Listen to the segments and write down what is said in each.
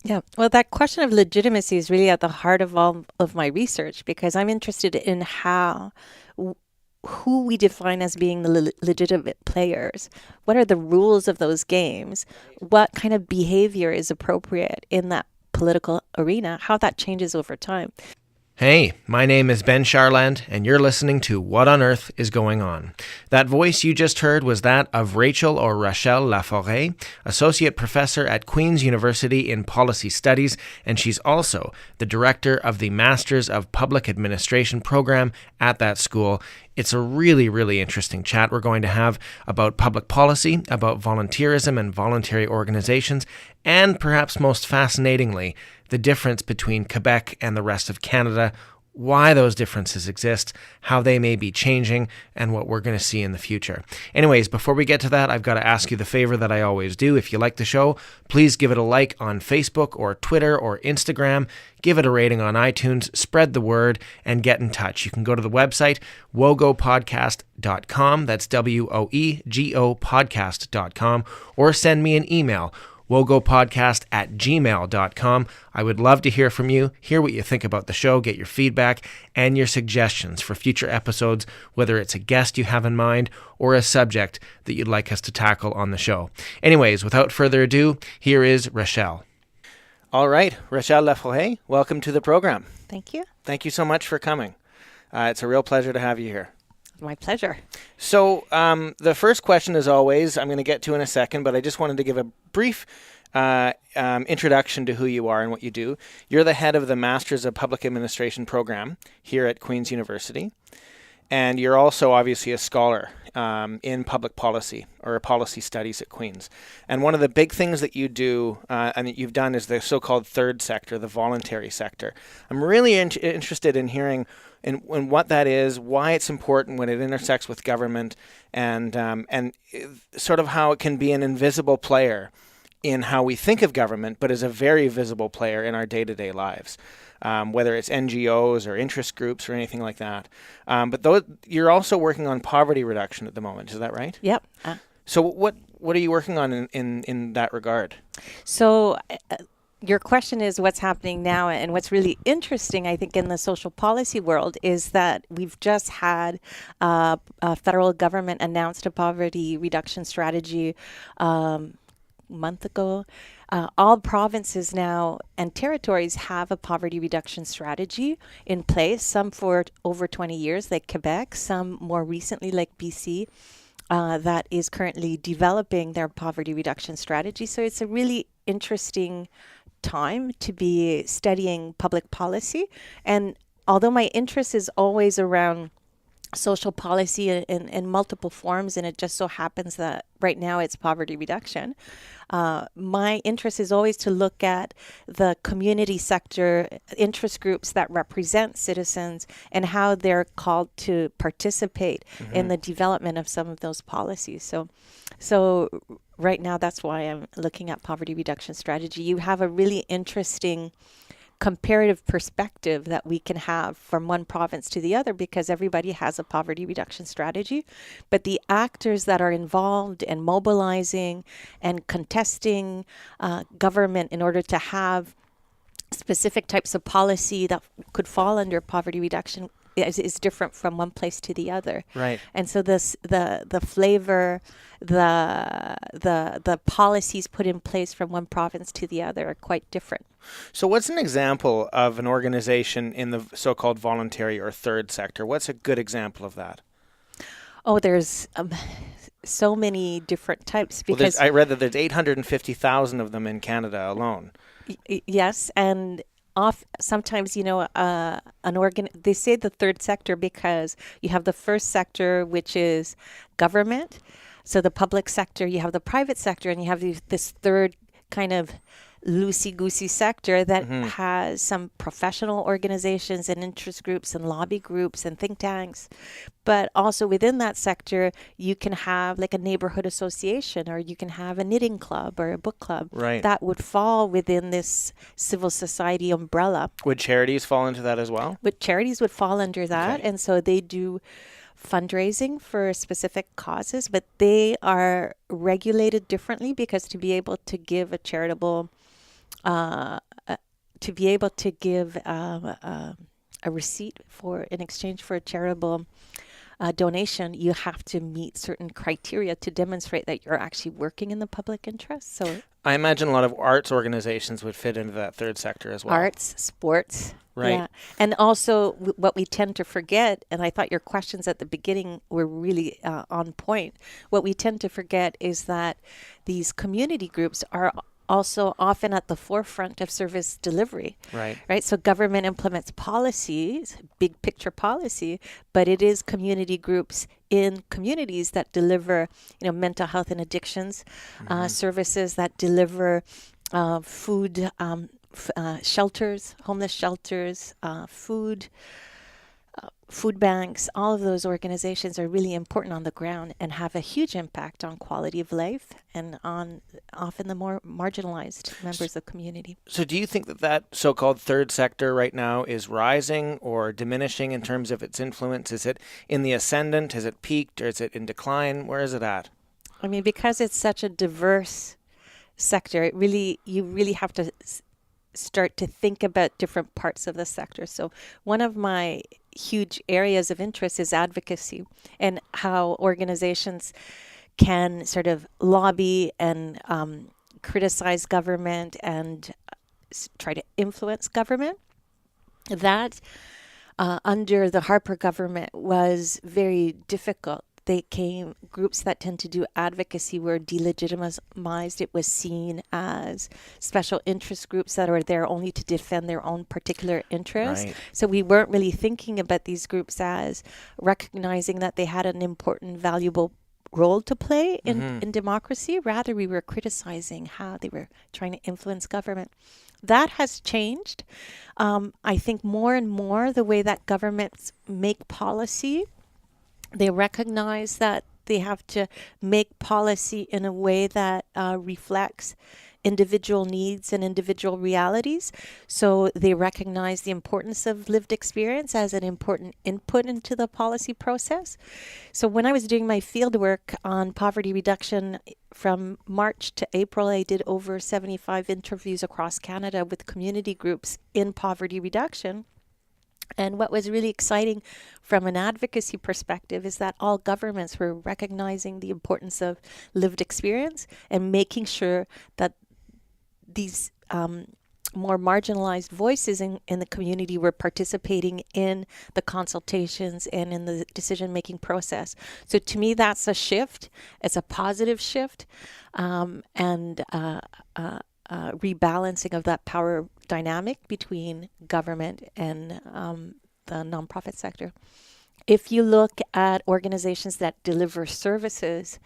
Yeah, well, that question of legitimacy is really at the heart of all of my research because I'm interested in w- who we define as being the legitimate players. What are the rules of those games? What kind of behavior is appropriate in that political arena? How that changes over time. Hey, my name is Ben Charland, and you're listening to What on Earth is Going On. That voice you just heard was that of Rachel or Rachel Laforest, Associate Professor at Queen's University in Policy Studies, and she's also the Director of the Masters of Public Administration program at that school. It's a really, really interesting chat we're going to have about public policy, about volunteerism and voluntary organizations, and perhaps most fascinatingly, the difference between Quebec and the rest of Canada, why those differences exist, how they may be changing, and what we're going to see in the future. Anyways, before we get to that, I've got to ask you the favor that I always do. If you like the show, please give it a like on Facebook or Twitter or Instagram. Give it a rating on iTunes, spread the word, and get in touch. You can go to the website, wogopodcast.com, that's WOEGO podcast.com, or send me an email, wogopodcast@gmail.com. I would love to hear from you, hear what you think about the show, get your feedback and your suggestions for future episodes, whether it's a guest you have in mind or a subject that you'd like us to tackle on the show. Anyways, without further ado, here is Rachel. All right, Rachel Laforest, welcome to the program. Thank you. Thank you so much for coming. It's a real pleasure to have you here. My pleasure. So the first question, as always, I'm going to get to in a second, but I just wanted to give a brief introduction to who you are and what you do. You're the head of the Masters of Public Administration program here at Queen's University, and you're also obviously a scholar in public policy or policy studies at Queen's. And one of the big things that you do and that you've done is the so-called third sector, the voluntary sector. I'm really interested in hearing and what that is, why it's important when it intersects with government, and sort of how it can be an invisible player in how we think of government, but is a very visible player in our day-to-day lives, whether it's NGOs or interest groups or anything like that. But you're also working on poverty reduction at the moment, is that right? Yep. So what are you working on in that regard? So your question is what's happening now, and what's really interesting, I think, in the social policy world is that we've just had a federal government announced a poverty reduction strategy month ago. All provinces now and territories have a poverty reduction strategy in place, some for over 20 years, like Quebec, some more recently, like BC. That is currently developing their poverty reduction strategy. So it's a really interesting time to be studying public policy. And although my interest is always around social policy in multiple forms, and it just so happens that right now it's poverty reduction, my interest is always to look at the community sector interest groups that represent citizens and how they're called to participate in the development of some of those policies. So right now, that's why I'm looking at poverty reduction strategy. You have a really interesting comparative perspective that we can have from one province to the other because everybody has a poverty reduction strategy. But the actors that are involved in mobilizing and contesting government in order to have specific types of policy that could fall under poverty reduction is different from one place to the other. Right. And so the flavor, the policies put in place from one province to the other are quite different. So what's an example of an organization in the so-called voluntary or third sector? What's a good example of that? Oh, there's so many different types because I read that there's 850,000 of them in Canada alone. Yes, and sometimes, they say the third sector because you have the first sector, which is government. So the public sector, you have the private sector, and you have this third kind of loosey-goosey sector that has some professional organizations and interest groups and lobby groups and think tanks. But also within that sector, you can have like a neighborhood association, or you can have a knitting club or a book club. Right. That would fall within this civil society umbrella. Would charities fall into that as well? But charities would fall under that. Okay. And so they do fundraising for specific causes, but they are regulated differently because to be able to give a charitable uh, to be able to give a receipt in exchange for a charitable donation, you have to meet certain criteria to demonstrate that you're actually working in the public interest. So I imagine a lot of arts organizations would fit into that third sector as well. arts, sports. Right. Yeah. And also what we tend to forget, and I thought your questions at the beginning were really on point. What we tend to forget is that these community groups are also often at the forefront of service delivery. Right. Right. So government implements policies, big picture policy, but it is community groups in communities that deliver, mental health and addictions services, that deliver food, shelters, homeless shelters, food banks. All of those organizations are really important on the ground and have a huge impact on quality of life and on often the more marginalized members of community. So do you think that so-called third sector right now is rising or diminishing in terms of its influence? Is it in the ascendant? Has it peaked, or is it in decline? Where is it at? I mean, because it's such a diverse sector, you really have to start to think about different parts of the sector. So one of my huge areas of interest is advocacy and how organizations can sort of lobby and criticize government and try to influence government. That under the Harper government was very difficult. Groups that tend to do advocacy were delegitimized. It was seen as special interest groups that are there only to defend their own particular interests. Right. So we weren't really thinking about these groups as recognizing that they had an important, valuable role to play in democracy. Rather, we were criticizing how they were trying to influence government. That has changed. I think more and more the way that governments make policy, they recognize that they have to make policy in a way that reflects individual needs and individual realities. So they recognize the importance of lived experience as an important input into the policy process. So when I was doing my field work on poverty reduction from March to April, I did over 75 interviews across Canada with community groups in poverty reduction. And what was really exciting from an advocacy perspective is that all governments were recognizing the importance of lived experience and making sure that these more marginalized voices in the community were participating in the consultations and in the decision-making process. So to me, that's a shift. It's a positive shift and rebalancing of that power dynamic between government and the nonprofit sector. If you look at organizations that deliver services,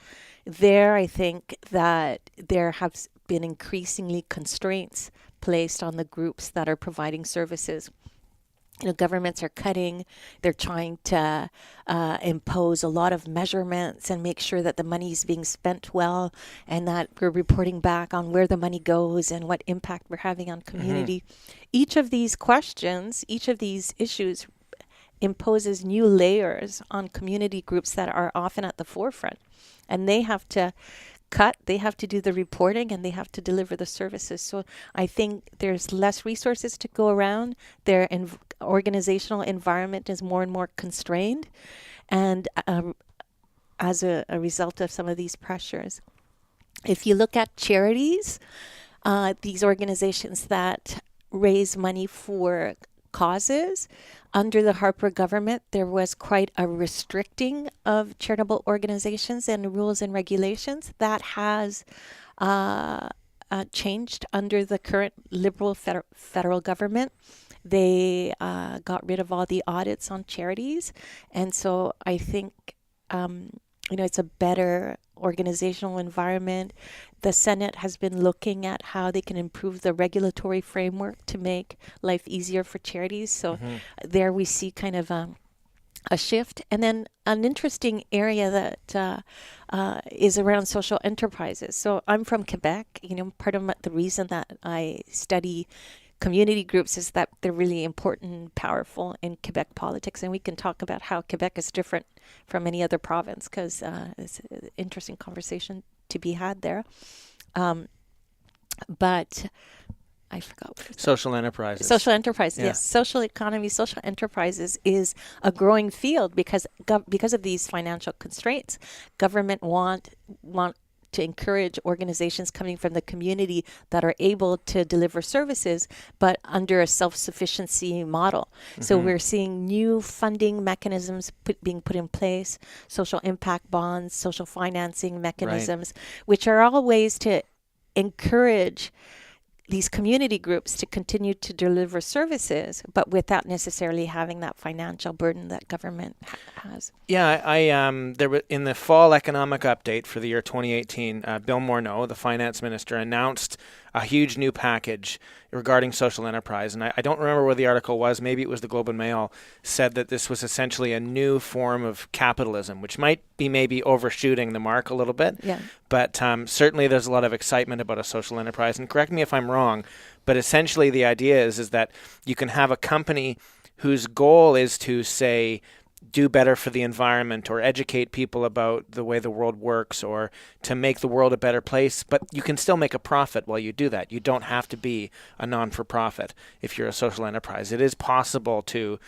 I think that there have been increasingly constraints placed on the groups that are providing services. Governments are cutting. They're trying to impose a lot of measurements and make sure that the money is being spent well and that we're reporting back on where the money goes and what impact we're having on community. Each of these questions, each of these issues imposes new layers on community groups that are often at the forefront. And they have to they have to do the reporting, and they have to deliver the services. So I think there's less resources to go around. Their organizational environment is more and more constrained, and as a result of some of these pressures. If you look at charities, these organizations that raise money for causes, under the Harper government, there was quite a restricting of charitable organizations and rules and regulations. That has changed under the current Liberal federal government. They got rid of all the audits on charities. And so I think, it's a better organizational environment. The Senate has been looking at how they can improve the regulatory framework to make life easier for charities. So there we see kind of a shift. And then an interesting area that is around social enterprises. So I'm from Quebec. Part of the reason that I study community groups is that they're really important and powerful in Quebec politics. And we can talk about how Quebec is different from any other province, because it's an interesting conversation to be had there. But I forgot what it's Social enterprises. social enterprise. Yeah. Yes, social economy, social enterprises is a growing field because because of these financial constraints, government want to encourage organizations coming from the community that are able to deliver services, but under a self-sufficiency model. So we're seeing new funding mechanisms being put in place, social impact bonds, social financing mechanisms, which are all ways to encourage these community groups to continue to deliver services, but without necessarily having that financial burden that government has. Yeah, there was in the fall economic update for the year 2018. Bill Morneau, the finance minister, announced a huge new package regarding social enterprise. And I don't remember where the article was. Maybe it was the Globe and Mail said that this was essentially a new form of capitalism, which might be maybe overshooting the mark a little bit. Yeah. But certainly there's a lot of excitement about a social enterprise. And correct me if I'm wrong, but essentially the idea is that you can have a company whose goal is to, say, do better for the environment or educate people about the way the world works or to make the world a better place, but you can still make a profit while you do that. You don't have to be a non-for-profit if you're a social enterprise. It is possible to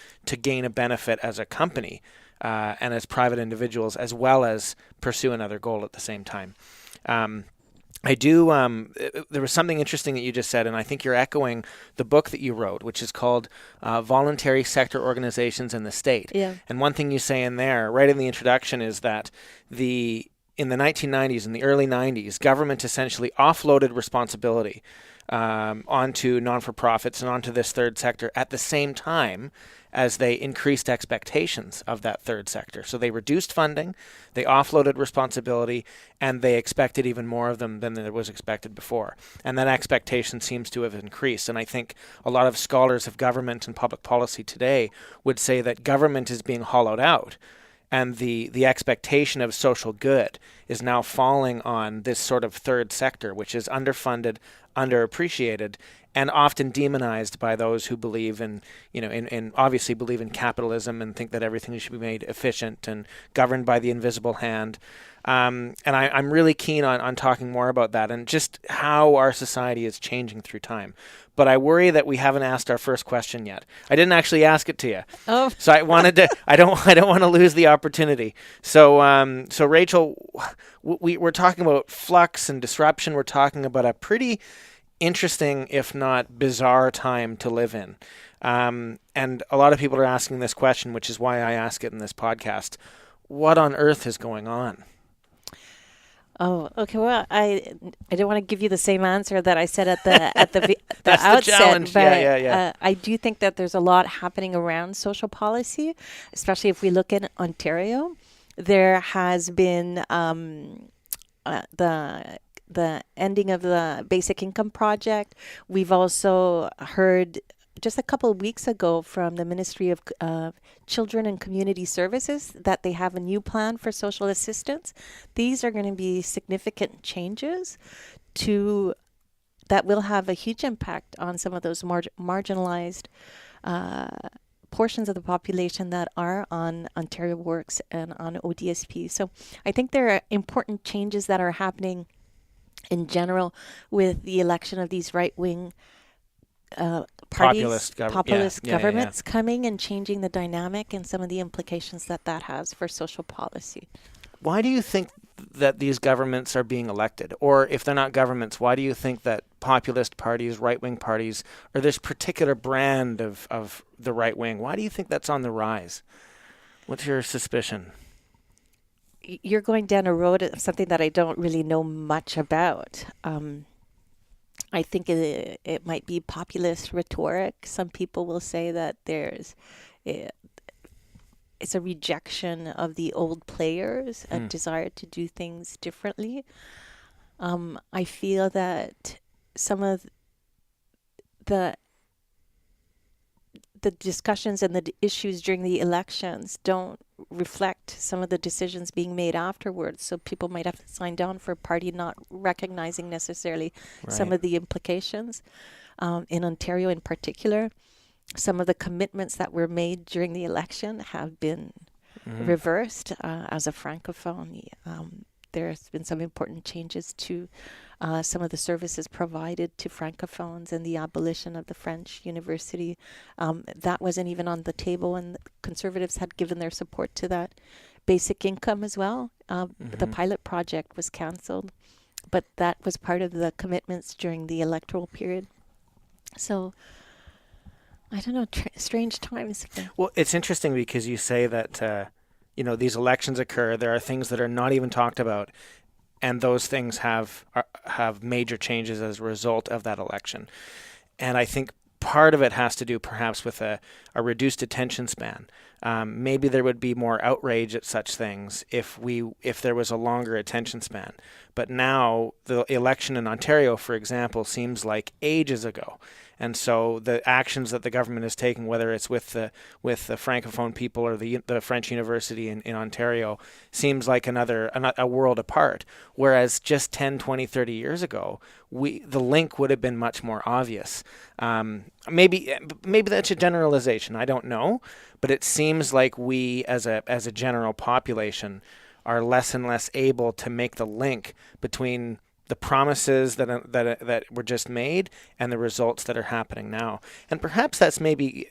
gain a benefit as a company and as private individuals, as well as pursue another goal at the same time. I do. There was something interesting that you just said, and I think you're echoing the book that you wrote, which is called Voluntary Sector Organizations in the State. Yeah. And one thing you say in there, right in the introduction, is that in the 1990s and the early 90s, government essentially offloaded responsibility onto non-for-profits and onto this third sector at the same time as they increased expectations of that third sector. So they reduced funding, they offloaded responsibility, and they expected even more of them than there was expected before. And that expectation seems to have increased. And I think a lot of scholars of government and public policy today would say that government is being hollowed out, and the expectation of social good is now falling on this sort of third sector, which is underfunded, underappreciated, and often demonized by those who believe in obviously believe in capitalism and think that everything should be made efficient and governed by the invisible hand. And I'm really keen on talking more about that and just how our society is changing through time. But I worry that we haven't asked our first question yet. I didn't actually ask it to you. Oh. So I wanted to. I don't want to lose the opportunity. So Rachel, we're talking about flux and disruption. We're talking about a pretty interesting, if not bizarre, time to live in. And a lot of people are asking this question, which is why I ask it in this podcast. What on earth is going on? Oh, okay. Well, I don't want to give you the same answer that I said at the That's outset, the challenge. but Yeah. I do think that there's a lot happening around social policy, especially if we look at Ontario. There has been the ending of the basic income project. We've also heard just a couple of weeks ago from the Ministry of Children and Community Services that they have a new plan for social assistance. These are going to be significant changes that will have a huge impact on some of those marginalized portions of the population that are on Ontario Works and on ODSP. So I think there are important changes that are happening in general with the election of these right-wing parties, populist governments coming and changing the dynamic and some of the implications that has for social policy. Why do you think that these governments are being elected? Or if they're not governments, why do you think that populist parties, right-wing parties, or this particular brand of the right wing, why do you think that's on the rise? What's your suspicion? You're going down a road of something that I don't really know much about. I think it might be populist rhetoric. Some people will say that it's a rejection of the old players, a desire to do things differently. I feel that some of the discussions and the issues during the elections don't reflect some of the decisions being made afterwards. So people might have to sign down for a party not recognizing necessarily some of the implications. In Ontario in particular, some of the commitments that were made during the election have been reversed. As a francophone, there's been some important changes to some of the services provided to Francophones and the abolition of the French university. That wasn't even on the table, and the Conservatives had given their support to that. Basic income as well. The pilot project was cancelled, but that was part of the commitments during the electoral period. So, I don't know, strange times. Well, it's interesting because you say that, these elections occur. There are things that are not even talked about, and those things have major changes as a result of that election. And I think part of it has to do perhaps with a reduced attention span. Maybe there would be more outrage at such things if there was a longer attention span. But now the election in Ontario, for example, seems like ages ago. And so the actions that the government is taking, whether it's with the Francophone people or the French university in Ontario, seems like a world apart. Whereas just 10, 20, 30 years ago, the link would have been much more obvious. Maybe that's a generalization. I don't know, but it seems like we, as a general population, are less and less able to make the link between the promises that were just made and the results that are happening now. And perhaps that's maybe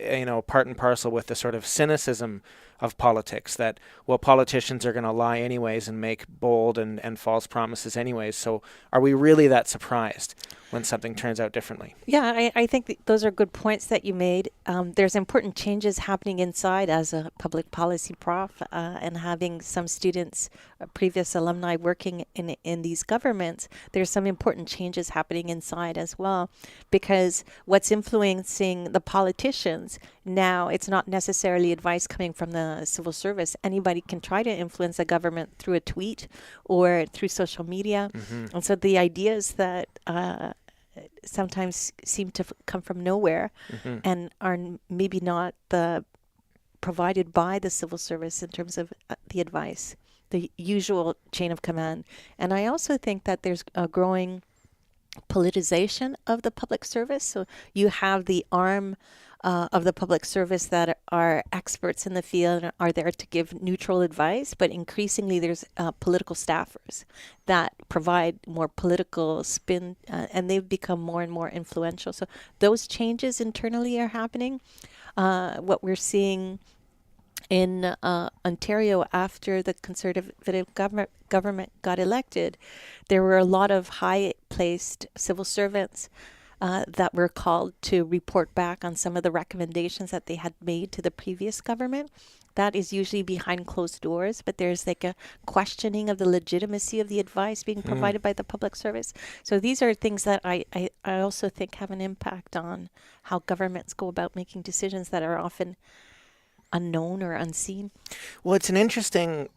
part and parcel with the sort of cynicism of politics, that, well, politicians are going to lie anyways and make bold and false promises anyways. So are we really that surprised when something turns out differently? Yeah, I think those are good points that you made. There's important changes happening inside as a public policy prof, and having some students, previous alumni working in these governments, there's some important changes happening inside as well, because what's influencing the politicians now, it's not necessarily advice coming from the civil service. Anybody can try to influence a government through a tweet or through social media. And so the ideas that sometimes seem to come from nowhere and are maybe not provided by the civil service in terms of the advice, the usual chain of command. And I also think that there's a growing politicization of the public service. So you have the arm of the public service that are experts in the field and are there to give neutral advice, but increasingly there's political staffers that provide more political spin, and they've become more and more influential. So those changes internally are happening. What we're seeing in Ontario after the Conservative government got elected, there were a lot of high-placed civil servants that were called to report back on some of the recommendations that they had made to the previous government. That is usually behind closed doors, but there's like a questioning of the legitimacy of the advice being provided by the public service. So these are things that I also think have an impact on how governments go about making decisions that are often unknown or unseen. Well, it's an interesting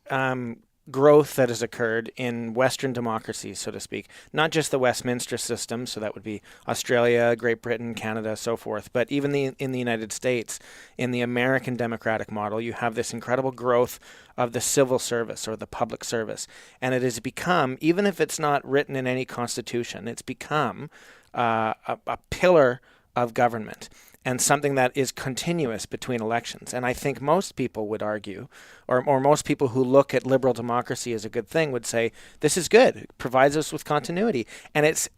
growth that has occurred in Western democracies, so to speak. Not just the Westminster system, so that would be Australia, Great Britain, Canada, so forth, but even in the United States, in the American democratic model, you have this incredible growth of the civil service or the public service. And it has become, even if it's not written in any constitution, it's become a pillar of government and something that is continuous between elections. And I think most people would argue, or most people who look at liberal democracy as a good thing would say, this is good. It provides us with continuity. And it's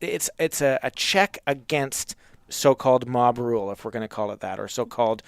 a check against so-called mob rule, if we're going to call it that, or so-called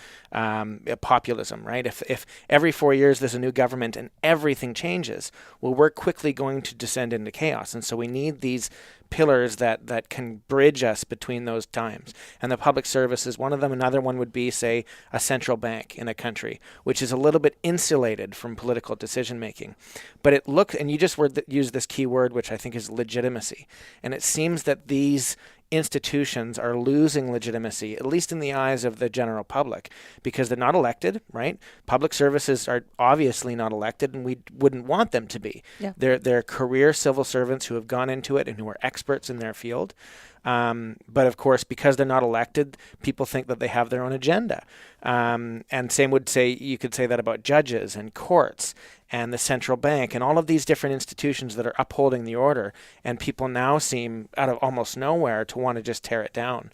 populism, right? If every 4 years there's a new government and everything changes, well, we're quickly going to descend into chaos. And so we need these pillars that can bridge us between those times. And the public service is one of them. Another one would be, say, a central bank in a country, which is a little bit insulated from political decision-making. But it looks, and you just used this key word, which I think is legitimacy. And it seems that these institutions are losing legitimacy, at least in the eyes of the general public, because they're not elected, right? Public services are obviously not elected, and we wouldn't want them to be. Yeah. They're career civil servants who have gone into it and who are experts in their field. But of course, because they're not elected, people think that they have their own agenda. And you could say that about judges and courts and the central bank and all of these different institutions that are upholding the order. And people now seem, out of almost nowhere, to want to just tear it down,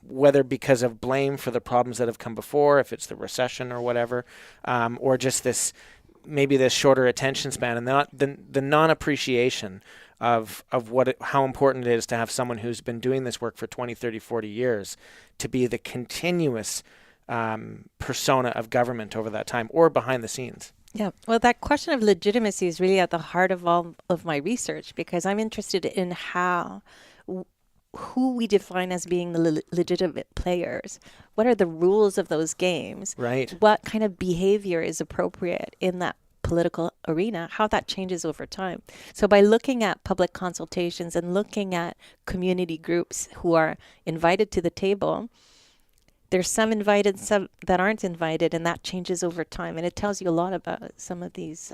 whether because of blame for the problems that have come before, if it's the recession or whatever, or just this shorter attention span and the non-appreciation of how important it is to have someone who's been doing this work for 20, 30, 40 years to be the continuous persona of government over that time, or behind the scenes. Yeah, well, that question of legitimacy is really at the heart of all of my research, because I'm interested in who we define as being the legitimate players. What are the rules of those games? Right. What kind of behavior is appropriate in that political arena, how that changes over time. So by looking at public consultations and looking at community groups who are invited to the table, there's some invited, some that aren't invited, and that changes over time. And it tells you a lot about some of these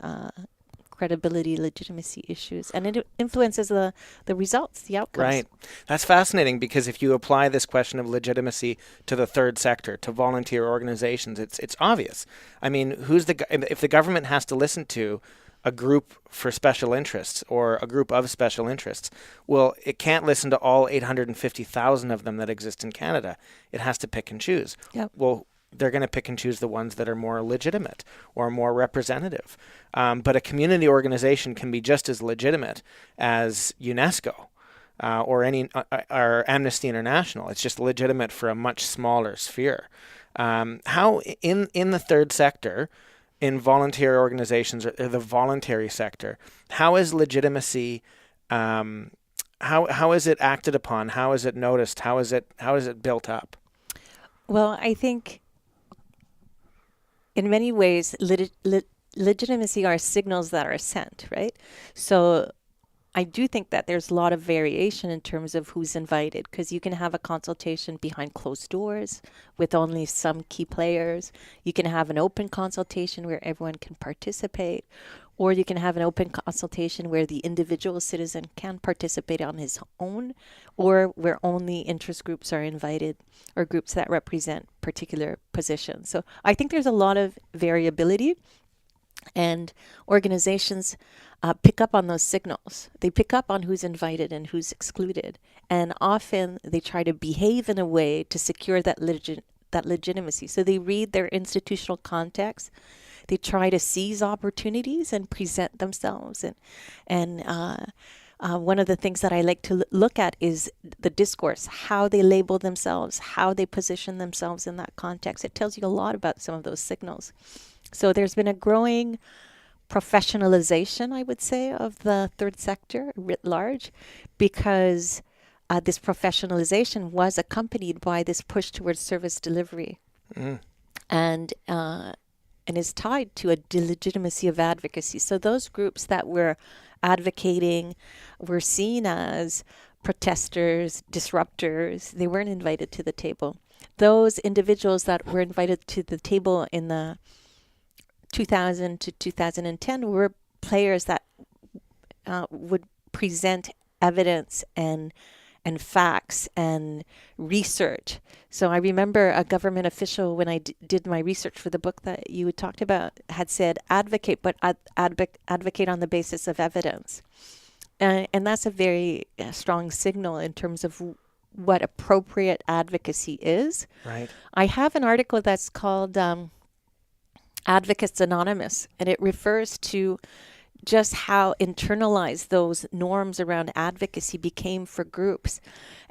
credibility, legitimacy issues, and it influences the results, the outcomes. Right. That's fascinating, because if you apply this question of legitimacy to the third sector, to volunteer organizations, it's obvious. I mean, if the government has to listen to a group for special interests or a group of special interests, well, it can't listen to all 850,000 of them that exist in Canada. It has to pick and choose. Yep. Well, they're going to pick and choose the ones that are more legitimate or more representative. But a community organization can be just as legitimate as UNESCO or or Amnesty International. It's just legitimate for a much smaller sphere. How in the third sector, in volunteer organizations or the voluntary sector, how is legitimacy? How is it acted upon? How is it noticed? How is it built up? Well, I think in many ways, legitimacy are signals that are sent, right? So I do think that there's a lot of variation in terms of who's invited, because you can have a consultation behind closed doors with only some key players. You can have an open consultation where everyone can participate, or you can have an open consultation where the individual citizen can participate on his own, or where only interest groups are invited, or groups that represent particular positions. So I think there's a lot of variability, and organizations pick up on those signals. They pick up on who's invited and who's excluded, and often they try to behave in a way to secure that legitimacy. So they read their institutional context. They try to seize opportunities and present themselves. And one of the things that I like to look at is the discourse, how they label themselves, how they position themselves in that context. It tells you a lot about some of those signals. So there's been a growing professionalization, I would say, of the third sector writ large, because this professionalization was accompanied by this push towards service delivery. And is tied to a delegitimacy of advocacy. So those groups that were advocating were seen as protesters, disruptors. They weren't invited to the table. Those individuals that were invited to the table in the 2000 to 2010 were players that would present evidence and facts and research. So I remember a government official, when I did my research for the book that you talked about, had said, advocate, but advocate on the basis of evidence. And that's a very strong signal in terms of what appropriate advocacy is. Right. I have an article that's called Advocates Anonymous, and it refers to just how internalized those norms around advocacy became for groups.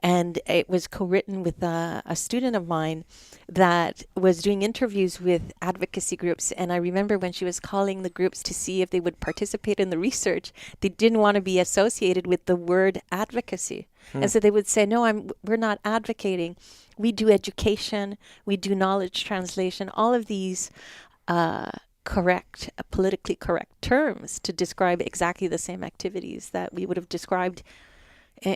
And it was co-written with a student of mine that was doing interviews with advocacy groups. And I remember when she was calling the groups to see if they would participate in the research, they didn't want to be associated with the word advocacy. And so they would say, no, we're not advocating. We do education, we do knowledge translation, all of these politically correct terms to describe exactly the same activities that we would have described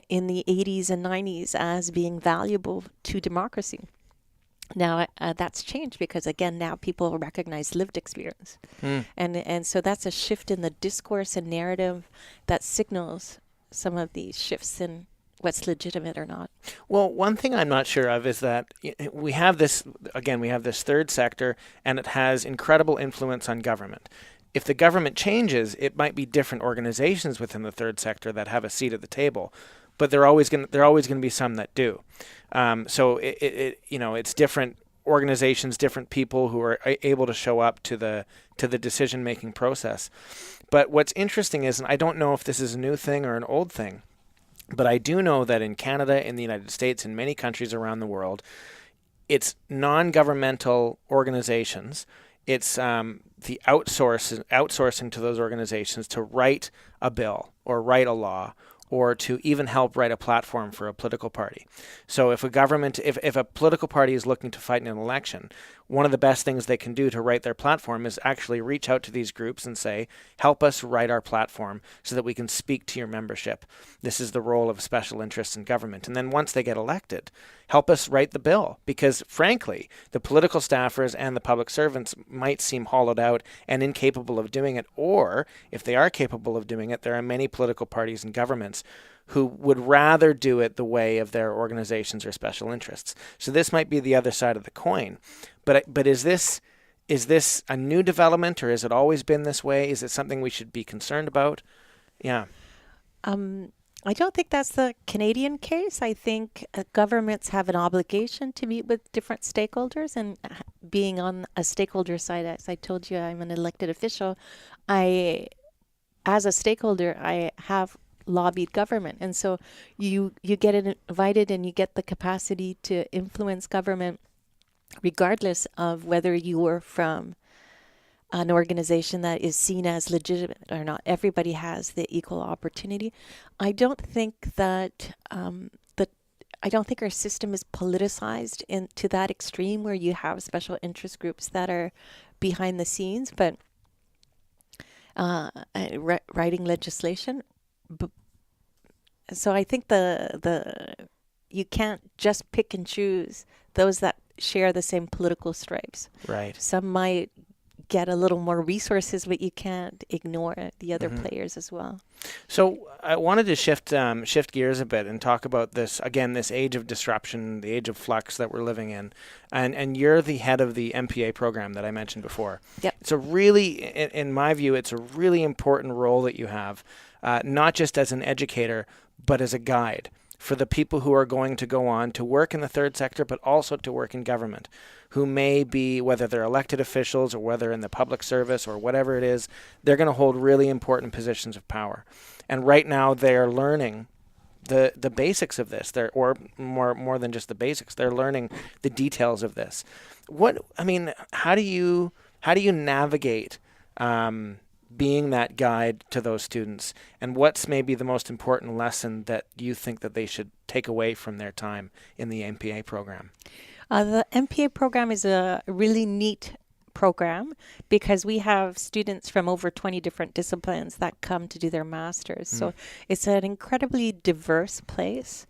in the 80s and 90s as being valuable to democracy. Now that's changed, because again, now people recognize lived experience. And so that's a shift in the discourse and narrative that signals some of these shifts in what's legitimate or not. Well, one thing I'm not sure of is that we have this third sector, and it has incredible influence on government. If the government changes, it might be different organizations within the third sector that have a seat at the table, but there are always going to be some that do. So it's different organizations, different people who are able to show up to the decision-making process. But what's interesting is, and I don't know if this is a new thing or an old thing, but I do know that in Canada, in the United States, in many countries around the world, it's non-governmental organizations. It's the outsourcing to those organizations to write a bill or write a law or to even help write a platform for a political party. So if a political party is looking to fight in an election, one of the best things they can do to write their platform is actually reach out to these groups and say, help us write our platform so that we can speak to your membership. This is the role of special interests in government. And then once they get elected, help us write the bill. Because frankly, the political staffers and the public servants might seem hollowed out and incapable of doing it. Or if they are capable of doing it, there are many political parties and governments who would rather do it the way of their organizations or special interests. So this might be the other side of the coin. But is this a new development, or has it always been this way? Is it something we should be concerned about? Yeah. I don't think that's the Canadian case. I think governments have an obligation to meet with different stakeholders, and being on a stakeholder side, as I told you, I'm an elected official. As a stakeholder, I have lobbied government, and so you get invited and you get the capacity to influence government regardless of whether you are from an organization that is seen as legitimate or not. Everybody has the equal opportunity. I don't think that I don't think our system is politicized to that extreme where you have special interest groups that are behind the scenes, but writing legislation. So I think you can't just pick and choose those that share the same political stripes. Right. Some might get a little more resources, but you can't ignore the other players as well. So I wanted to shift gears a bit and talk about this age of disruption, the age of flux that we're living in. And you're the head of the MPA program that I mentioned before. Yep. It's a really, in my view, it's a really important role that you have, not just as an educator, but as a guide for the people who are going to go on to work in the third sector, but also to work in government, who may be, whether they're elected officials or whether in the public service or whatever it is, they're going to hold really important positions of power. And right now they're learning the basics of this, or more than just the basics. They're learning the details of this. How do you navigate being that guide to those students, and what's maybe the most important lesson that you think that they should take away from their time in the MPA program? The MPA program is a really neat program because we have students from over 20 different disciplines that come to do their masters. So it's an incredibly diverse place.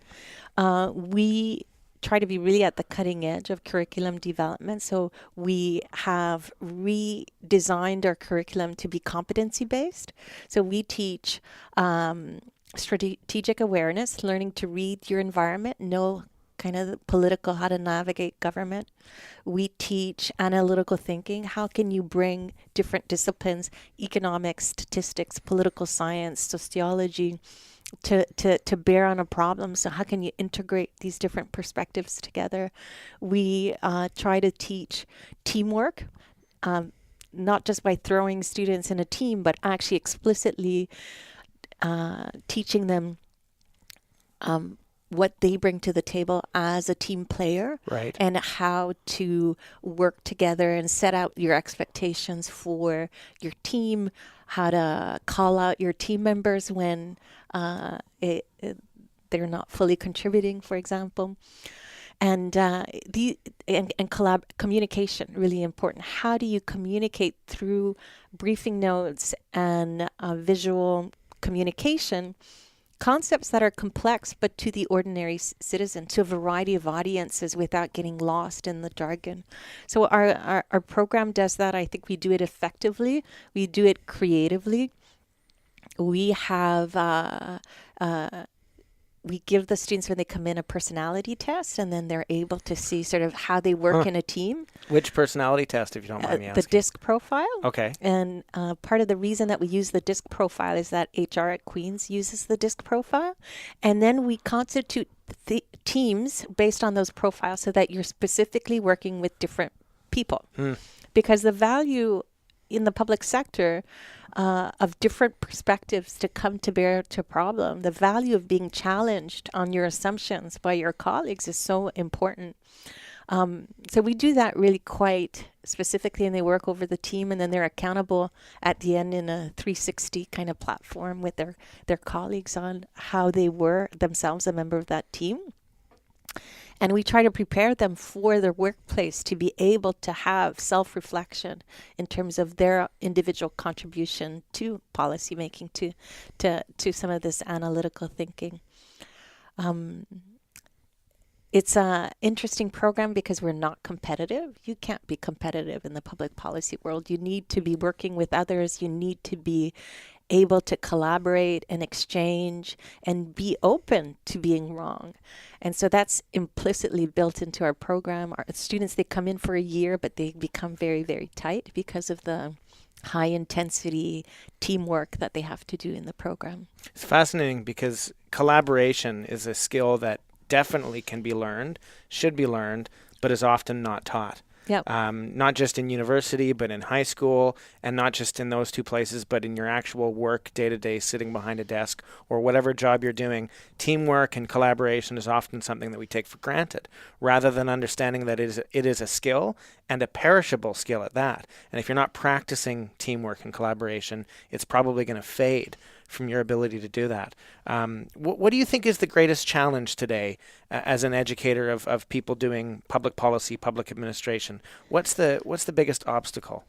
We try to be really at the cutting edge of curriculum development. So we have redesigned our curriculum to be competency-based. So we teach strategic awareness, learning to read your environment, know kind of political, how to navigate government. We teach analytical thinking. How can you bring different disciplines, economics, statistics, political science, sociology, to bear on a problem? So how can you integrate these different perspectives together? We try to teach teamwork, not just by throwing students in a team, but actually explicitly teaching them what they bring to the table as a team player, right, and how to work together and set out your expectations for your team, how to call out your team members when they're not fully contributing, for example. And communication, really important. How do you communicate through briefing notes and visual communication concepts that are complex, but to the ordinary citizen, to a variety of audiences without getting lost in the jargon? So our program does that. I think we do it effectively. We do it creatively. We have we give the students when they come in a personality test, and then they're able to see sort of how they work in a team. Which personality test, if you don't mind me asking? The DISC profile. Okay. And part of the reason that we use the DISC profile is that HR at Queen's uses the DISC profile. And then we constitute teams based on those profiles so that you're specifically working with different people. Because the value in the public sector of different perspectives to come to bear to a problem, the value of being challenged on your assumptions by your colleagues is so important. So we do that really quite specifically, and they work over the team, and then they're accountable at the end in a 360 kind of platform with their colleagues on how they were themselves a member of that team. And we try to prepare them for their workplace to be able to have self-reflection in terms of their individual contribution to policymaking, to some of this analytical thinking. It's an interesting program because we're not competitive. You can't be competitive in the public policy world. You need to be working with others. You need to be able to collaborate and exchange and be open to being wrong. And so that's implicitly built into our program. Our students, they come in for a year, but they become very, very tight because of the high intensity teamwork that they have to do in the program. It's fascinating because collaboration is a skill that definitely can be learned, should be learned, but is often not taught. Yep. Not just in university, but in high school, and not just in those two places, but in your actual work day-to-day, sitting behind a desk or whatever job you're doing. Teamwork and collaboration is often something that we take for granted, rather than understanding that it is a skill, and a perishable skill at that. And if you're not practicing teamwork and collaboration, it's probably going to fade from your ability to do that. What do you think is the greatest challenge today as an educator of people doing public policy, public administration? What's the biggest obstacle?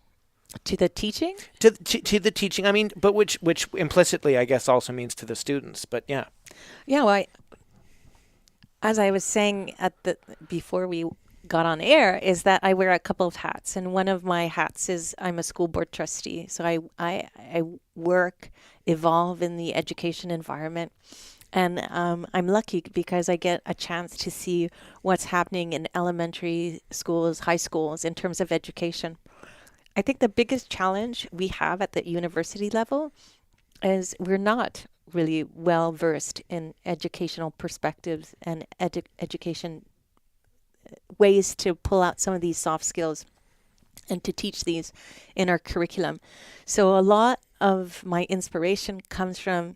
To the teaching? To the teaching, I mean, but which implicitly, I guess, also means to the students. But yeah. Yeah, well, as I was saying before we got on air, is that I wear a couple of hats, and one of my hats is I'm a school board trustee. So I evolve in the education environment, and I'm lucky because I get a chance to see what's happening in elementary schools, high schools in terms of education. I think the biggest challenge we have at the university level is we're not really well versed in educational perspectives and education ways to pull out some of these soft skills and to teach these in our curriculum. So a lot of my inspiration comes from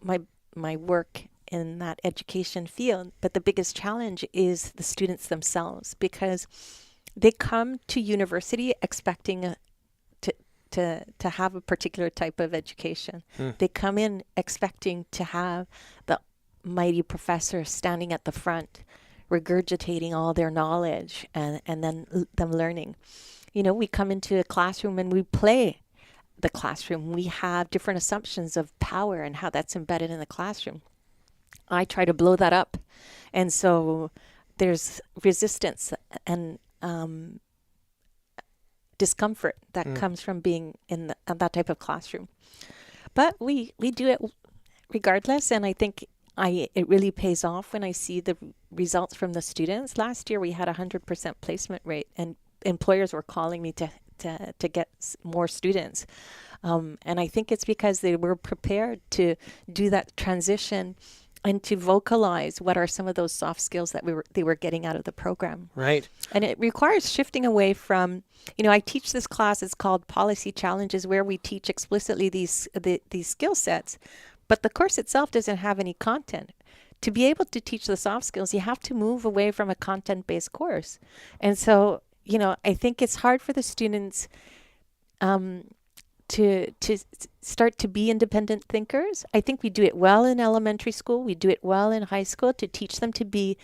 my work in that education field, but the biggest challenge is the students themselves, because they come to university expecting to have a particular type of education. They come in expecting to have the mighty professor standing at the front, regurgitating all their knowledge and then them learning. You know, we come into a classroom and we play the classroom. We have different assumptions of power and how that's embedded in the classroom. I try to blow that up. And so there's resistance and discomfort that comes from being in that type of classroom. But we do it regardless, and I think it really pays off when I see the results from the students. Last year we had 100% placement rate, and employers were calling me to get more students. And I think it's because they were prepared to do that transition and to vocalize what are some of those soft skills that they were getting out of the program. Right. And it requires shifting away from, I teach this class, it's called Policy Challenges, where we teach explicitly these skill sets. But the course itself doesn't have any content. To be able to teach the soft skills, you have to move away from a content-based course. And so, I think it's hard for the students to start to be independent thinkers. I think we do it well in elementary school. We do it well in high school to teach them to be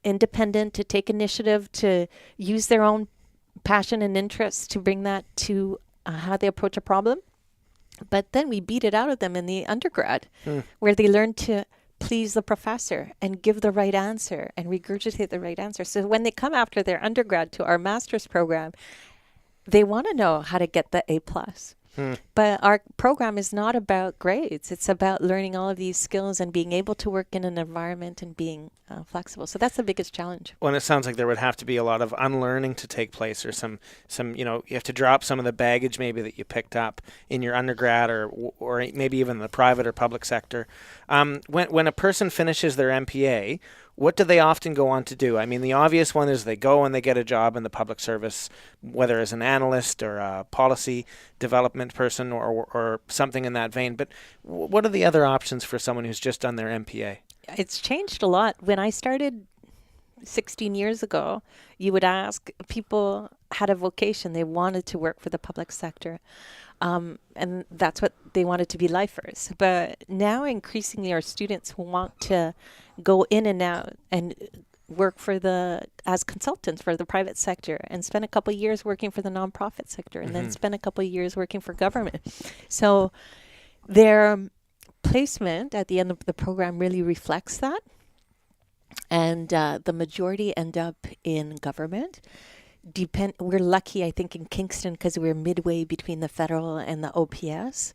independent, to take initiative, to use their own passion and interests to bring that to how they approach a problem. But then we beat it out of them in the undergrad, where they learn to please the professor and give the right answer and regurgitate the right answer. So when they come after their undergrad to our master's program, they want to know how to get the A+. But our program is not about grades. It's about learning all of these skills and being able to work in an environment and being flexible. So that's the biggest challenge. Well, and it sounds like there would have to be a lot of unlearning to take place, or some you have to drop some of the baggage maybe that you picked up in your undergrad, or maybe even the private or public sector. When a person finishes their MPA, what do they often go on to do? I mean, the obvious one is they go and they get a job in the public service, whether as an analyst or a policy development person or something in that vein. But what are the other options for someone who's just done their MPA? It's changed a lot. When I started 16 years ago, you would ask people had a vocation. They wanted to work for the public sector. And that's what they wanted to be lifers. But now increasingly our students want to go in and out and work as consultants for the private sector and spend a couple of years working for the nonprofit sector and then spend a couple of years working for government. So their placement at the end of the program really reflects that. And the majority end up in government. We're lucky, I think, in Kingston because we're midway between the federal and the OPS.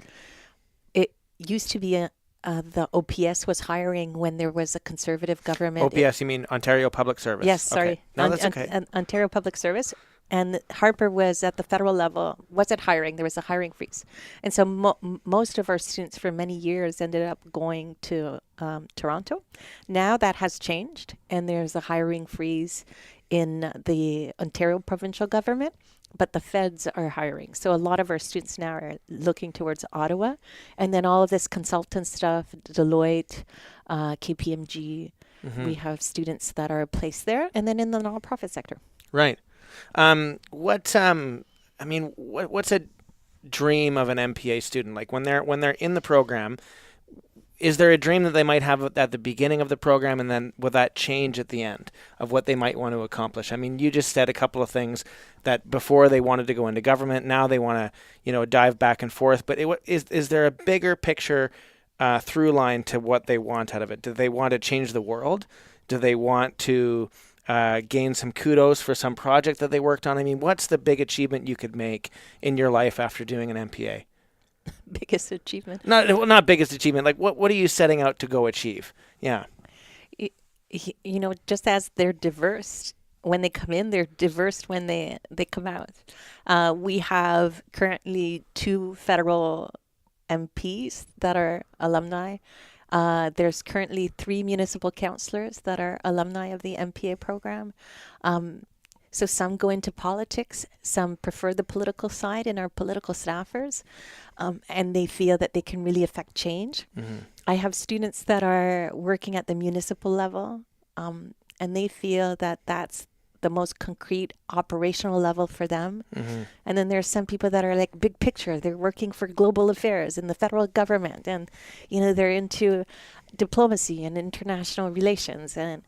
It used to be the OPS was hiring when there was a conservative government. OPS, you mean Ontario Public Service? Yes, sorry. Okay. No, that's okay. Ontario Public Service. And Harper was at the federal level, wasn't hiring. There was a hiring freeze. And so most of our students for many years ended up going to Toronto. Now that has changed, and there's a hiring freeze in the Ontario provincial government, but the feds are hiring. So a lot of our students now are looking towards Ottawa. And then all of this consultant stuff, Deloitte, KPMG, we have students that are placed there. And then in the nonprofit sector. Right. What's a dream of an MPA student? Like when they're in the program, is there a dream that they might have at the beginning of the program, and then will that change at the end of what they might want to accomplish? I mean, you just said a couple of things that before they wanted to go into government, now they want to, dive back and forth. But is there a bigger picture through line to what they want out of it? Do they want to change the world? Do they want to gain some kudos for some project that they worked on? I mean, what's the big achievement you could make in your life after doing an MPA? Biggest achievement? Not biggest achievement. Like what are you setting out to go achieve? Yeah. Just as they're diverse when they come in, they're diverse when they come out. We have currently 2 federal MPs that are alumni. There's currently 3 municipal councillors that are alumni of the MPA program. So some go into politics, some prefer the political side and are political staffers, and they feel that they can really affect change. I have students that are working at the municipal level, and they feel that that's the most concrete operational level for them. And then there's some people that are like big picture. They're working for global affairs in the federal government, and they're into diplomacy and international relations. And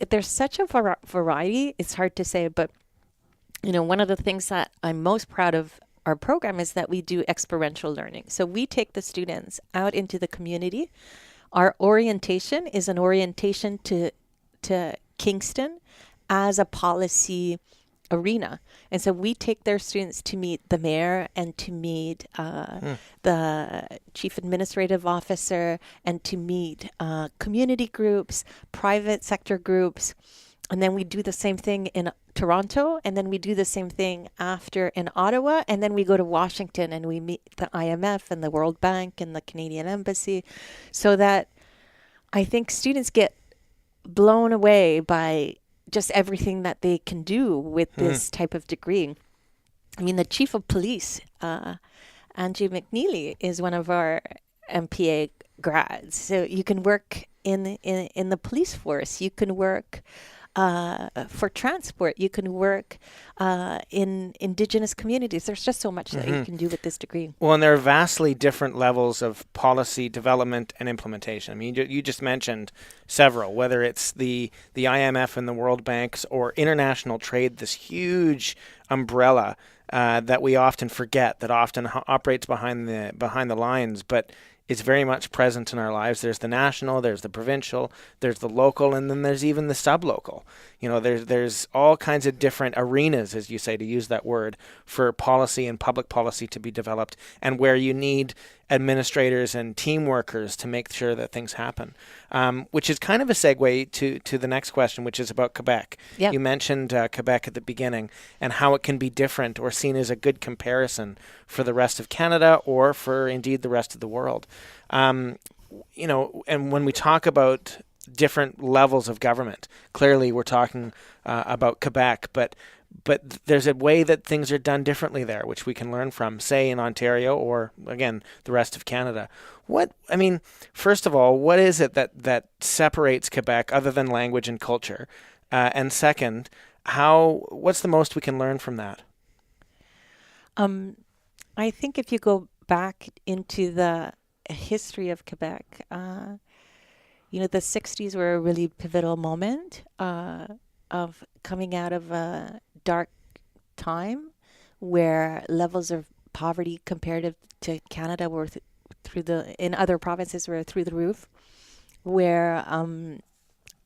there's such a variety. It's hard to say, but one of the things that I'm most proud of our program is that we do experiential learning. So we take the students out into the community. Our orientation is an orientation to Kingston as a policy arena. And so we take their students to meet the mayor and to meet the chief administrative officer and to meet community groups, private sector groups. And then we do the same thing in Toronto, and then we do the same thing after in Ottawa, and then we go to Washington and we meet the IMF and the World Bank and the Canadian Embassy, so that I think students get blown away by just everything that they can do with this type of degree. I mean, the chief of police, Angie McNeely, is one of our MPA grads. So you can work in the police force. You can work for transport. You can work in Indigenous communities. There's just so much that you can do with this degree. Well, and there are vastly different levels of policy development and implementation. I mean, you just mentioned several, whether it's the IMF and the World Banks or international trade, this huge umbrella that we often forget, that often operates behind the lines. But is very much present in our lives. There's the national, there's the provincial, there's the local, and then there's even the sublocal. There's all kinds of different arenas, as you say, to use that word, for policy and public policy to be developed, and where you need administrators and team workers to make sure that things happen. Which is kind of a segue to the next question, which is about Quebec. Yep. You mentioned Quebec at the beginning and how it can be different or seen as a good comparison for the rest of Canada or for indeed the rest of the world. And when we talk about different levels of government, clearly we're talking about Quebec, but there's a way that things are done differently there, which we can learn from, say, in Ontario or, again, the rest of Canada. First of all, what is it that separates Quebec other than language and culture? And second, what's the most we can learn from that? I think if you go back into the history of Quebec, the 60s were a really pivotal moment of coming out of a dark time where levels of poverty comparative to Canada were in other provinces were through the roof, where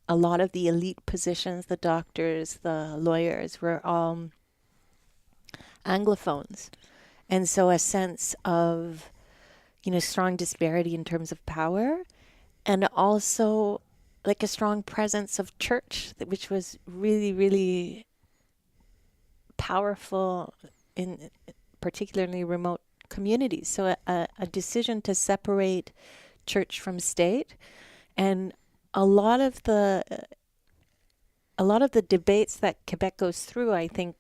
a lot of the elite positions, the doctors, the lawyers, were all Anglophones. And so a sense of, strong disparity in terms of power, and also like a strong presence of church, which was really, really powerful in particularly remote communities. So a decision to separate church from state, and a lot of the debates that Quebec goes through, I think,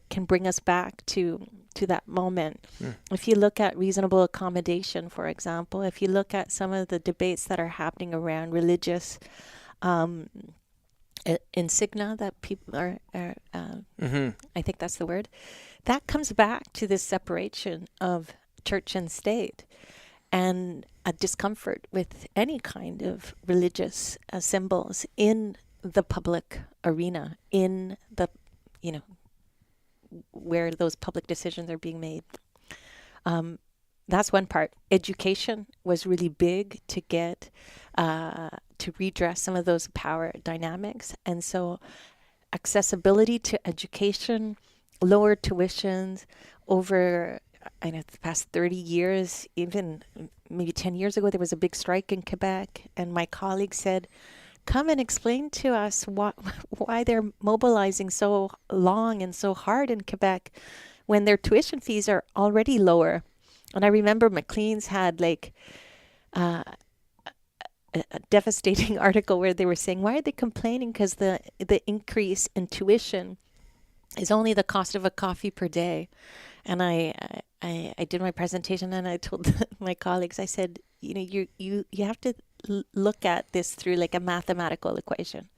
can bring us back to that moment. If you look at reasonable accommodation, for example, if you look at some of the debates that are happening around religious insignia that people are I think that's the word, that comes back to this separation of church and state, and a discomfort with any kind of religious symbols in the public arena, in the, where those public decisions are being made. That's one part. Education was really big to get, to redress some of those power dynamics. And so accessibility to education, lower tuitions over, the past 30 years, even maybe 10 years ago, there was a big strike in Quebec. And my colleague said, come and explain to us why they're mobilizing so long and so hard in Quebec when their tuition fees are already lower. And I remember Maclean's had a devastating article where they were saying, why are they complaining? Because the increase in tuition is only the cost of a coffee per day. And I did my presentation and I told my colleagues, I said, you have to look at this through like a mathematical equation.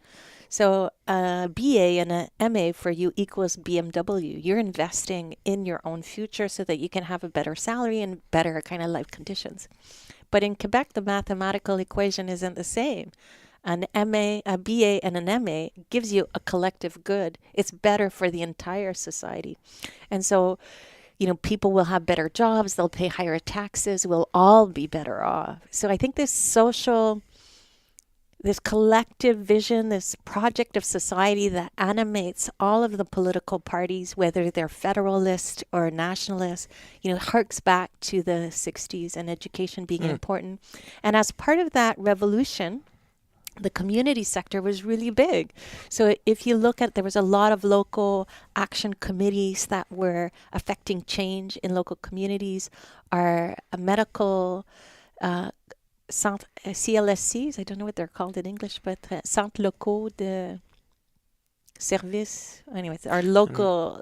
So a BA and a MA for you equals BMW. You're investing in your own future so that you can have a better salary and better kind of life conditions. But in Quebec, the mathematical equation isn't the same. An MA, a BA, and an MA gives you a collective good. It's better for the entire society. And so, people will have better jobs, they'll pay higher taxes, we'll all be better off. So I think this collective vision, this project of society that animates all of the political parties, whether they're federalist or nationalist, harks back to the 60s and education being important. And as part of that revolution, the community sector was really big. So if you look at, there was a lot of local action committees that were affecting change in local communities. Our medical CLSCs, I don't know what they're called in English, but Centres Locaux de Service, anyways, our local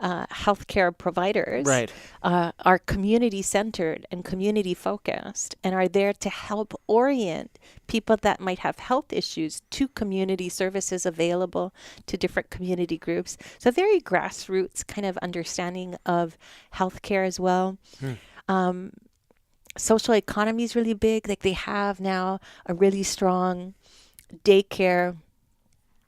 healthcare providers, Right. Are community centered and community focused and are there to help orient people that might have health issues to community services available to different community groups. So very grassroots kind of understanding of healthcare as well. Social economy is really big. Like they have now a really strong daycare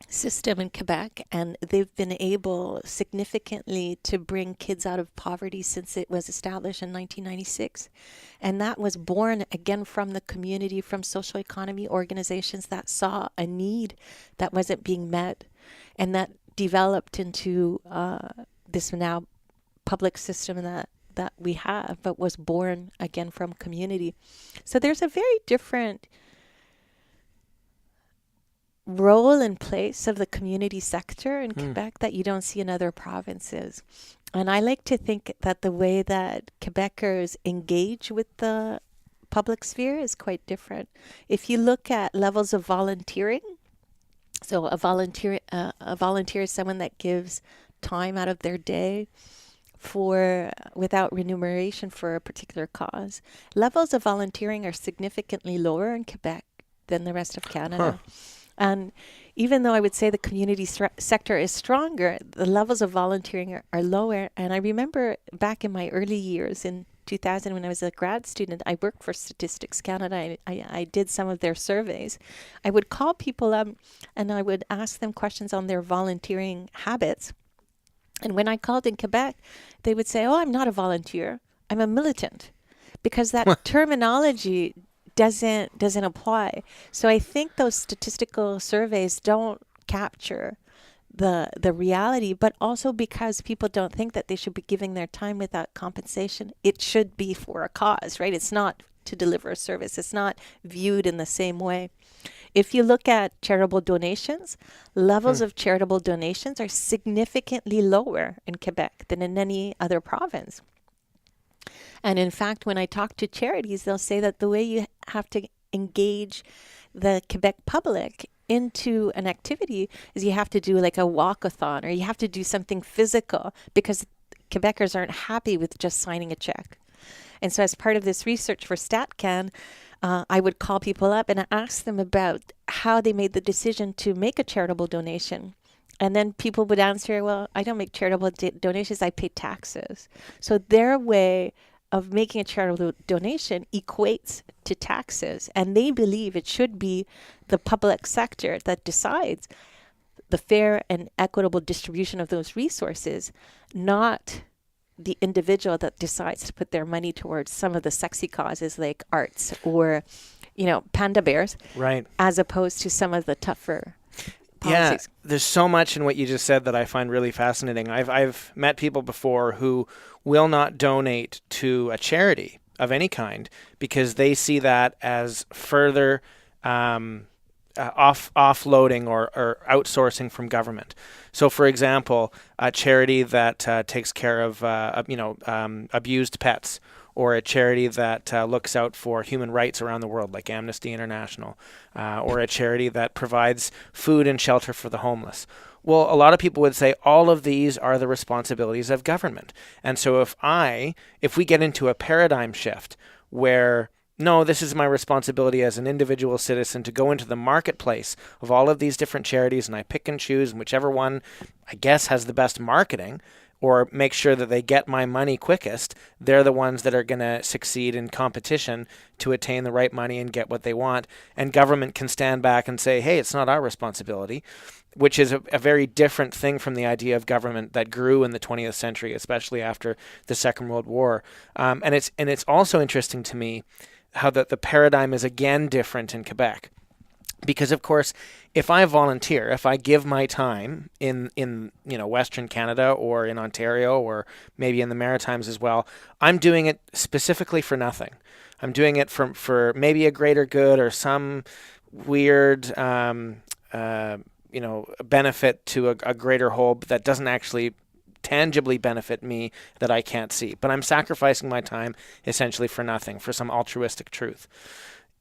system in Quebec, and they've been able significantly to bring kids out of poverty since it was established in 1996. And that was born again from the community, from social economy organizations that saw a need that wasn't being met, and that developed into this now public system that we have, but was born again from community. So there's a very different role and place of the community sector in Quebec that you don't see in other provinces. And I like to think that the way that Quebecers engage with the public sphere is quite different. If you look at levels of volunteering, so a volunteer is someone that gives time out of their day for without remuneration for a particular cause. Levels of volunteering are significantly lower in Quebec than the rest of Canada. And even though I would say the community sector is stronger, the levels of volunteering are lower. And I remember back in my early years in 2000, when I was a grad student, I worked for Statistics Canada. I did some of their surveys. I would call people up and I would ask them questions on their volunteering habits. And when I called in Quebec, they would say, "Oh, I'm not a volunteer. I'm a militant," because that terminology doesn't apply. So I think those statistical surveys don't capture the reality, but also because people don't think that they should be giving their time without compensation. It should be for a cause, right? It's not to deliver a service. It's not viewed in the same way. If you look at charitable donations, levels of charitable donations are significantly lower in Quebec than in any other province. And in fact, when I talk to charities, they'll say that the way you have to engage the Quebec public into an activity is you have to do like a walkathon, or you have to do something physical, because Quebecers aren't happy with just signing a check. And so as part of this research for StatCan, I would call people up and ask them about how they made the decision to make a charitable donation. And then people would answer, "Well, I don't make charitable donations, I pay taxes." So their way of making a charitable donation equates to taxes. And they believe it should be the public sector that decides the fair and equitable distribution of those resources, not the individual that decides to put their money towards some of the sexy causes like arts or, panda bears, Right. as opposed to some of the tougher policies. Yeah, there's so much in what you just said that I find really fascinating. I've met people before who will not donate to a charity of any kind because they see that as further offloading or outsourcing from government. So, for example, a charity that takes care of abused pets, or a charity that looks out for human rights around the world, like Amnesty International, or a charity that provides food and shelter for the homeless. Well, a lot of people would say all of these are the responsibilities of government. And so if we get into a paradigm shift where, no, this is my responsibility as an individual citizen to go into the marketplace of all of these different charities, and I pick and choose, and whichever one, I guess, has the best marketing, or make sure that they get my money quickest, they're the ones that are going to succeed in competition to attain the right money and get what they want. And government can stand back and say, hey, it's not our responsibility, which is a very different thing from the idea of government that grew in the 20th century, especially after the Second World War. And it's also interesting to me how the paradigm is again different in Quebec. Because, of course, if I volunteer, if I give my time in Western Canada or in Ontario or maybe in the Maritimes as well, I'm doing it specifically for nothing. I'm doing it for maybe a greater good or some weird benefit to a greater whole that doesn't actually tangibly benefit me, that I can't see. But I'm sacrificing my time essentially for nothing, for some altruistic truth.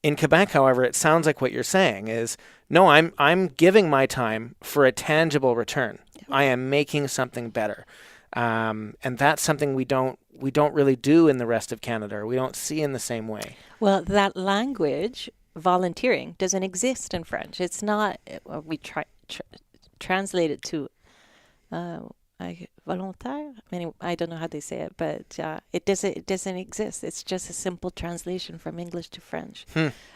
In Quebec, however, it sounds like what you're saying is, no, I'm giving my time for a tangible return. I am making something better. And that's something we don't really do in the rest of Canada, or we don't see in the same way. Well, that language, volunteering, doesn't exist in French. It's not, we translate it to voluntary. I mean, I don't know how they say it, but it doesn't exist. It's just a simple translation from English to French.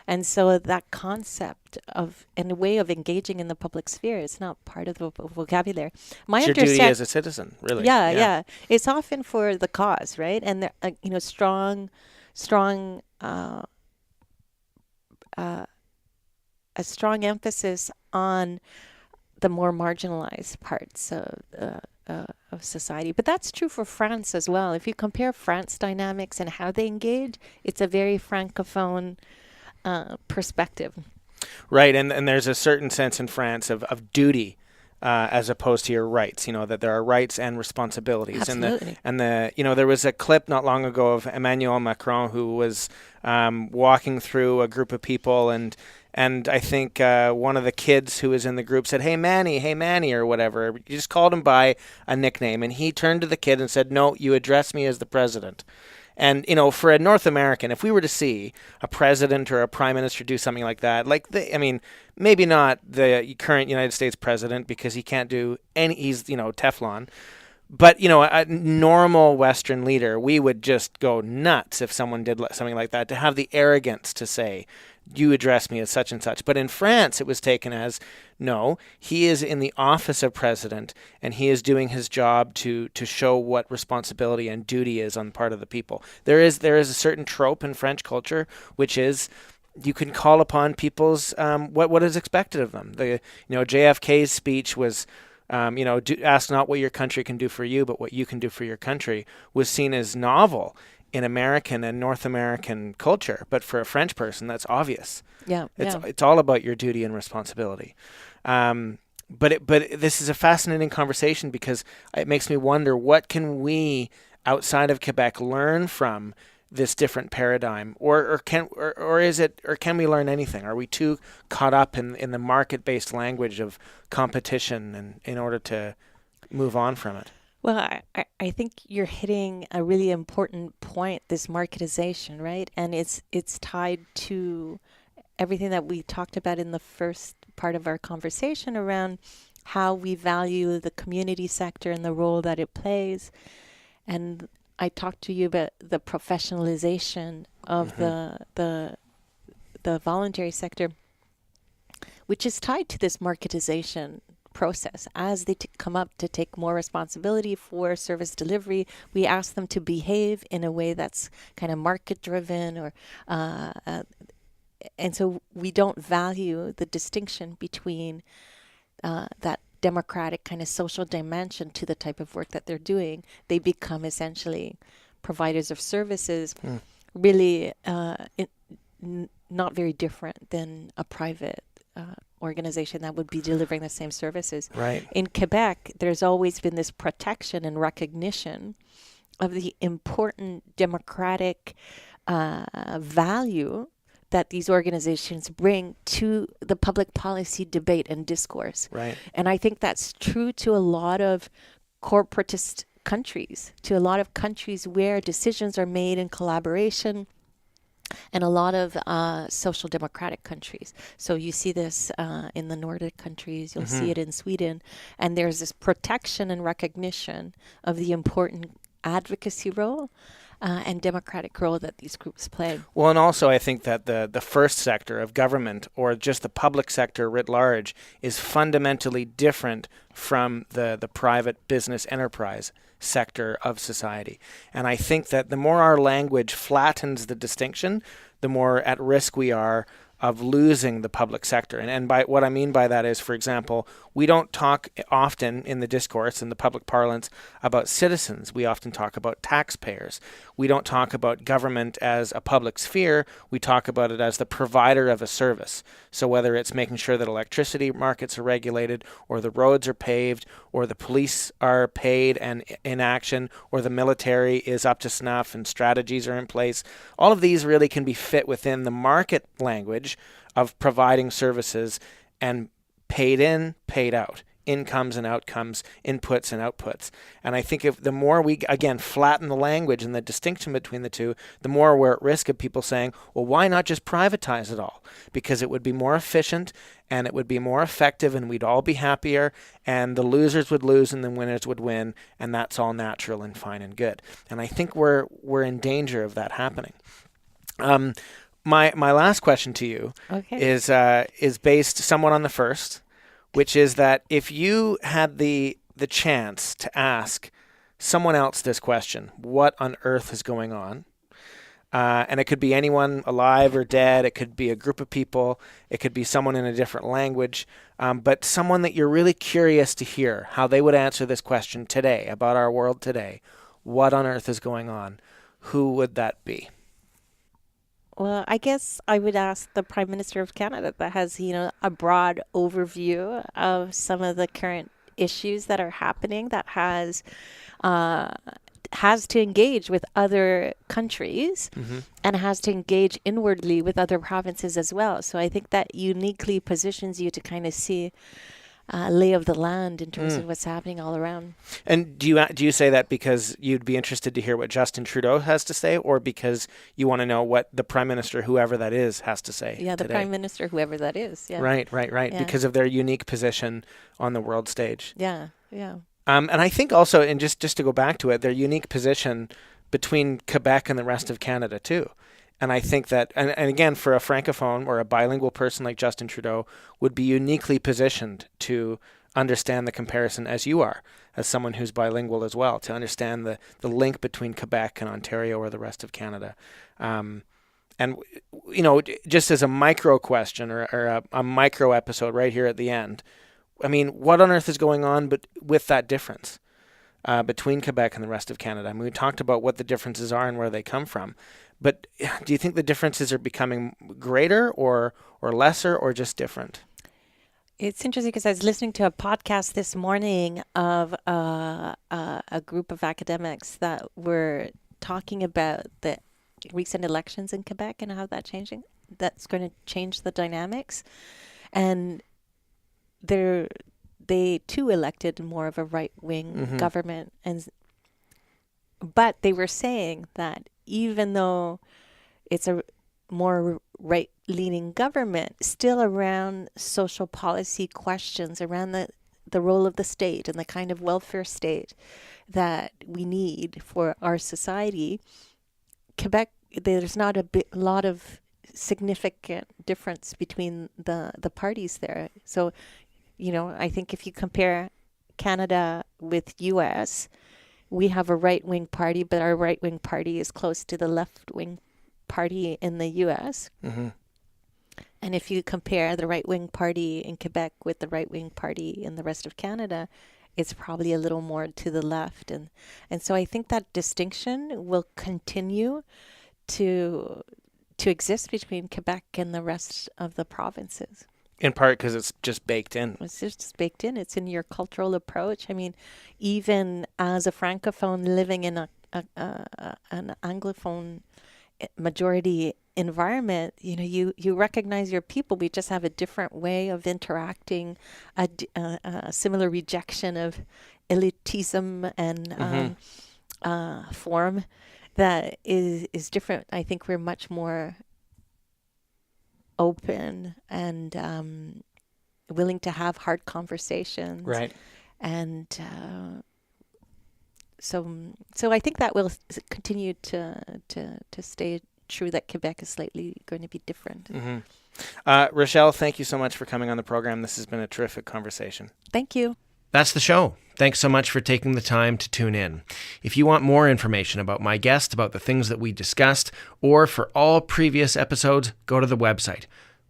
And so that concept of and a way of engaging in the public sphere is not part of the vocabulary. My It's your duty understand- as a citizen, really. yeah. It's often for the cause, right? And there, a strong emphasis on the more marginalized parts of society. But that's true for France as well. If you compare France dynamics and how they engage, it's a very francophone perspective. Right, and there's a certain sense in France of duty as opposed to your rights. You know, that there are rights and responsibilities. Absolutely. And there was a clip not long ago of Emmanuel Macron who was walking through a group of people, and I think one of the kids who was in the group said, hey Manny, or whatever. You just called him by a nickname, and he turned to the kid and said, no, you address me as the president. And, for a North American, if we were to see a president or a prime minister do something like that, maybe not the current United States president because he can't do he's, Teflon. But, a normal Western leader, we would just go nuts if someone did something like that, to have the arrogance to say, you address me as such and such. But in France, it was taken as, no, he is in the office of president, and he is doing his job to show what responsibility and duty is on the part of the people. There is a certain trope in French culture, which is you can call upon people's what is expected of them. JFK's speech was, ask not what your country can do for you, but what you can do for your country, was seen as novel in American and North American culture, but for a French person, that's obvious. It's all about your duty and responsibility. But this is a fascinating conversation because it makes me wonder, what can we outside of Quebec learn from this different paradigm, or can we learn anything? Are we too caught up in the market-based language of competition and in order to move on from it? Well, I think you're hitting a really important point, this marketization, right? And it's tied to everything that we talked about in the first part of our conversation around how we value the community sector and the role that it plays. And I talked to you about the professionalization of the voluntary sector, which is tied to this marketization process. As they come up to take more responsibility for service delivery, we ask them to behave in a way that's kind of market driven, or and so we don't value the distinction between that democratic kind of social dimension to the type of work that they're doing. They become essentially providers of services, really not very different than a private organization that would be delivering the same services. Right. In Quebec, there's always been this protection and recognition of the important democratic value that these organizations bring to the public policy debate and discourse. Right. And I think that's true to a lot of corporatist countries, to a lot of countries where decisions are made in collaboration, and a lot of social democratic countries. So you see this in the Nordic countries, you'll see it in Sweden, and there's this protection and recognition of the important advocacy role and democratic role that these groups play. Well, and also I think that the first sector of government, or just the public sector writ large, is fundamentally different from the private business enterprise sector of society. And I think that the more our language flattens the distinction, the more at risk we are of losing the public sector. And by what I mean by that is, for example, we don't talk often in the discourse, in the public parlance, about citizens. We often talk about taxpayers. We don't talk about government as a public sphere. We talk about it as the provider of a service. So whether it's making sure that electricity markets are regulated, or the roads are paved, or the police are paid and in action, or the military is up to snuff and strategies are in place, all of these really can be fit within the market language of providing services and paid in, paid out. incomes and outcomes, inputs and outputs. And I think if the more we, again, flatten the language and the distinction between the two, the more we're at risk of people saying, well, why not just privatize it all? Because it would be more efficient and it would be more effective and we'd all be happier and the losers would lose and the winners would win, and that's all natural and fine and good. And I think we're in danger of that happening. My last question to you is based somewhat on the first, which is that if you had the chance to ask someone else this question, what on earth is going on? And it could be anyone alive or dead. It could be a group of people. It could be someone in a different language. But someone that you're really curious to hear how they would answer this question today about our world today. What on earth is going on? Who would that be? Well, I guess I would ask the Prime Minister of Canada that has, a broad overview of some of the current issues that are happening, that has to engage with other countries and has to engage inwardly with other provinces as well. So I think that uniquely positions you to kind of see lay of the land in terms of what's happening all around. And do you say that because you'd be interested to hear what Justin Trudeau has to say, or because you want to know what the Prime Minister, whoever that is, has to say? Yeah, the today? Prime Minister, whoever that is. Yeah. Right. Yeah. Because of their unique position on the world stage. Yeah. And I think also, and just to go back to it, their unique position between Quebec and the rest of Canada too. And I think that, and again, for a francophone or a bilingual person like Justin Trudeau, would be uniquely positioned to understand the comparison as you are, as someone who's bilingual as well, to understand the link between Quebec and Ontario or the rest of Canada. And, just as a micro question or a micro episode right here at the end, I mean, what on earth is going on but with that difference between Quebec and the rest of Canada? I mean, we talked about what the differences are and where they come from. But do you think the differences are becoming greater or lesser or just different? It's interesting because I was listening to a podcast this morning of a group of academics that were talking about the recent elections in Quebec and how that's going to change the dynamics. And they too elected more of a right-wing government, but they were saying that even though it's a more right-leaning government, still around social policy questions, around the role of the state and the kind of welfare state that we need for our society, Quebec, there's not a lot of significant difference between the parties there. So, I think if you compare Canada with U.S., we have a right-wing party, but our right-wing party is close to the left-wing party in the U.S. And if you compare the right-wing party in Quebec with the right-wing party in the rest of Canada, it's probably a little more to the left. And so I think that distinction will continue to exist between Quebec and the rest of the provinces. In part because it's just baked in. It's just baked in. It's in your cultural approach. I mean, even as a francophone living in an anglophone majority environment, you recognize your people. We just have a different way of interacting, a similar rejection of elitism and form that is different. I think we're much more open and willing to have hard conversations. Right. And so I think that will continue to stay true, that Quebec is slightly going to be different. Rochelle, thank you so much for coming on the program. This has been a terrific conversation. Thank you. That's the show. Thanks so much for taking the time to tune in. If you want more information about my guest, about the things that we discussed, or for all previous episodes, go to the website,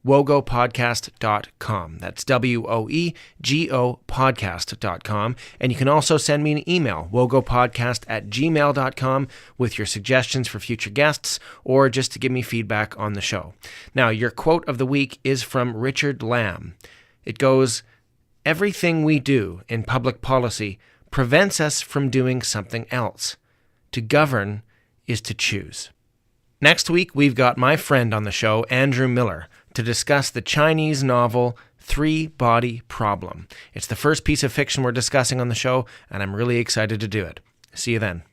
wogopodcast.com. That's WOEGO podcast.com. And you can also send me an email, wogopodcast@gmail.com, with your suggestions for future guests or just to give me feedback on the show. Now, your quote of the week is from Richard Lamb. It goes, "Everything we do in public policy prevents us from doing something else. To govern is to choose." Next week, we've got my friend on the show, Andrew Miller, to discuss the Chinese novel Three-Body Problem. It's the first piece of fiction we're discussing on the show, and I'm really excited to do it. See you then.